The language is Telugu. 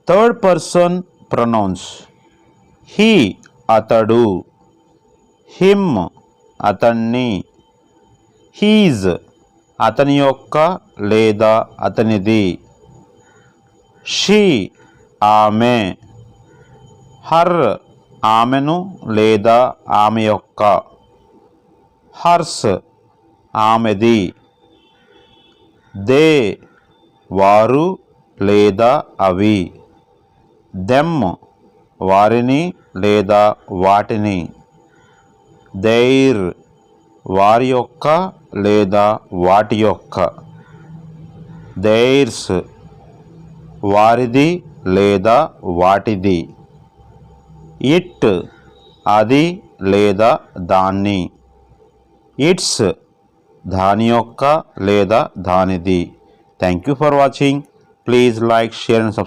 Third person pronouns. హీ అతడు, హిమ్ అతన్ని, హీజ్ అతని యొక్క లేదా అతనిది, షీ ఆమె, హర్ ఆమెను లేదా ఆమె యొక్క, హర్స్ ఆమెది, దే వారు లేదా అవి, దెమ్ వారిని లేదా వాటిని, దైర్ వారి యొక్క లేదా వాటి యొక్క, దైర్స్ వారిది లేదా వాటిది, ఇట్ అది లేదా దాన్ని, ఇట్స్ దాని యొక్క లేదా దానిది. Thank you for watching. Please like, share and subscribe.